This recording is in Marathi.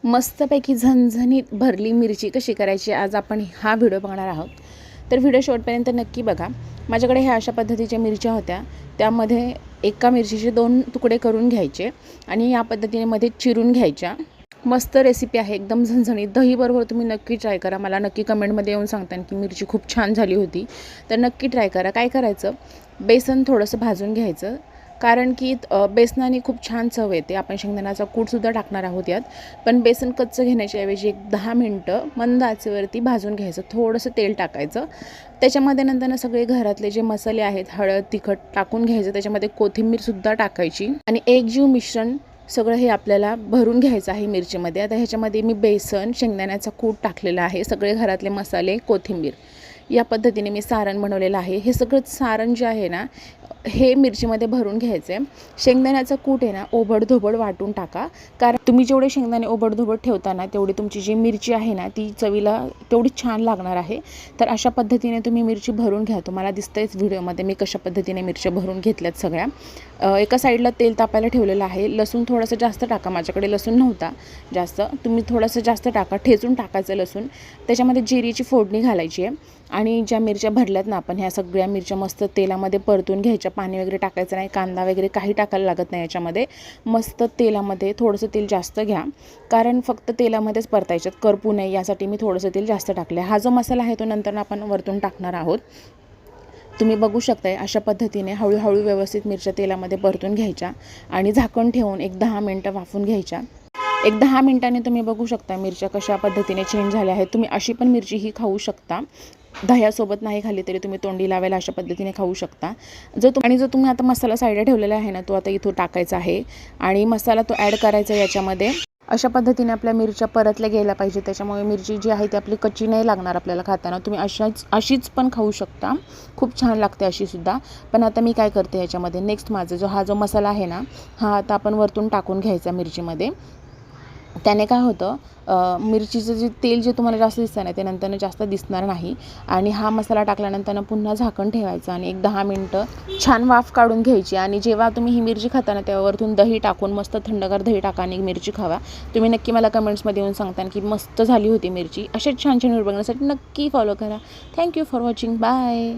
मस्तपैकी झणझणीत भरली मिरची कशी करायची आज आपण हा व्हिडिओ बघणार आहोत। तर व्हिडिओ शेवटपर्यंत नक्की बघा। माझ्याकडे ह्या अशा पद्धतीच्या मिरच्या होत्या, त्यामध्ये एका मिरचीचे 2 तुकडे करून घ्यायचे आणि या पद्धतीने मध्ये चिरून घ्यायच्या। मस्त रेसिपी आहे, एकदम झणझणीत। दहीबरोबर तुम्ही नक्की ट्राय करा। मला नक्की कमेंटमध्ये येऊन सांगता की मिरची खूप छान झाली होती, तर नक्की ट्राय करा। काय करायचं, बेसन थोडंसं भाजून घ्यायचं, कारण की बेसनाने खूप छान चव येते। आपण शेंगदाण्याचा कूटसुद्धा टाकणार आहोत यात, पण बेसन कच्चं घेण्याच्या ऐवजी एक 10 मिनटं मंद आचेवरती भाजून घ्यायचं। थोडंसं तेल टाकायचं, त्याच्यामध्ये नंतर सगळे घरातले जे मसाले आहेत, हळद तिखट टाकून घ्यायचं, त्याच्यामध्ये कोथिंबीरसुद्धा टाकायची आणि एकजीव मिश्रण सगळं हे आपल्याला भरून घ्यायचं आहे मिरचीमध्ये। आता ह्याच्यामध्ये मी बेसन, शेंगदाण्याचा कूट टाकलेला आहे, सगळे घरातले मसाले, कोथिंबीर, या पद्धतीने मी सारण बनवलेलं आहे। हे सगळं सारण जे आहे ना, हे मिरचीमध्ये भरून घ्यायचं आहे। शेंगदाण्याचा कूट आहे ना, ओबडधोबड वाटून टाका, कारण तुम्ही जेवढे शेंगदाणे ओबडधोबड ठेवता ना, तेवढी तुमची जी मिरची आहे ना, ती चवीला तेवढी छान लागणार आहे। तर अशा पद्धतीने तुम्ही मिरची भरून घ्या। तुम्हाला दिसतंयच व्हिडिओमध्ये मी कशा पद्धतीने मिरच्या भरून घेतल्यात सगळ्या। एका साईडला तेल तापायला ठेवलेलं आहे। लसूण थोडंसं जास्त टाका, माझ्याकडे लसूण नव्हता जास्त, तुम्ही थोडंसं जास्त टाका, ठेचून टाकायचं लसूण। त्याच्यामध्ये जिरीची फोडणी घालायची आहे आणि ज्या मिरच्या भरल्यात ना आपण, ह्या सगळ्या मिरच्या मस्त तेलामध्ये परतून घ्यायच्या। पाणी वगैरे टाकायचं नाही, कांदा वगैरे काही टाकायला लागत नाही याच्यामध्ये। मस्त तेलामध्ये, थोडंसं तेल जास्त घ्या, कारण फक्त तेलामध्येच परतायच्यात, करपू नये यासाठी मी थोडंसं तेल जास्त टाकलं आहे। हा जो मसाला आहे तो नंतर आपण वरतून टाकणार आहोत। तुम्ही बघू शकताय अशा पद्धतीने हळूहळू व्यवस्थित मिरच्या तेलामध्ये परतून घ्यायच्या आणि झाकण ठेवून एक 10 मिनटं वाफून घ्यायच्या। एक 10 मिनटांनी तुम्ही बघू शकता मिरच्या कशा पद्धतीने चेंज झाल्या आहेत। तुम्ही अशी पण मिरची ही खाऊ शकता, दह्यासोबत नाही खाल्ली तरी तुम्ही तोंडी लावायला अशा पद्धतीने खाऊ शकता। जो तुम्ही आता मसाला साईडला ठेवलेला आहे ना, तो आता इथं टाकायचा आहे आणि मसाला तो ॲड करायचा याच्यामध्ये। अशा पद्धतीने आपल्या मिरच्या परतल्या गेल्या पाहिजे, त्याच्यामुळे मिरची जी आहे ती आपली कच्ची नाही लागणार आपल्याला खाताना। तुम्ही अशीच पण खाऊ शकता, खूप छान लागते अशीसुद्धा। पण आता मी काय करते, याच्यामध्ये नेक्स्ट माझा हा जो मसाला आहे ना, हा आता आपण वरतून टाकून घ्यायचा मिरचीमध्ये। त्याने काय होतं, मिरचीचं जे तेल जे तुम्हाला जास्त दिसतं ना, ते नंतर जास्त दिसणार नाही। आणि हा मसाला टाकल्यानंतर पुन्हा झाकण ठेवायचं आणि एक 10 मिनटं छान वाफ काढून घ्यायची। आणि जेव्हा तुम्ही ही मिरची खाता ना, तेव्हा वरतून दही टाकून, मस्त थंडगार दही टाका आणि मिरची खावा। तुम्ही नक्की मला कमेंट्समध्ये येऊन सांगता की मस्त झाली होती मिरची। असेच छान छान व्हिडिओ बघण्यासाठी नक्की फॉलो करा। Thank you for watching, bye.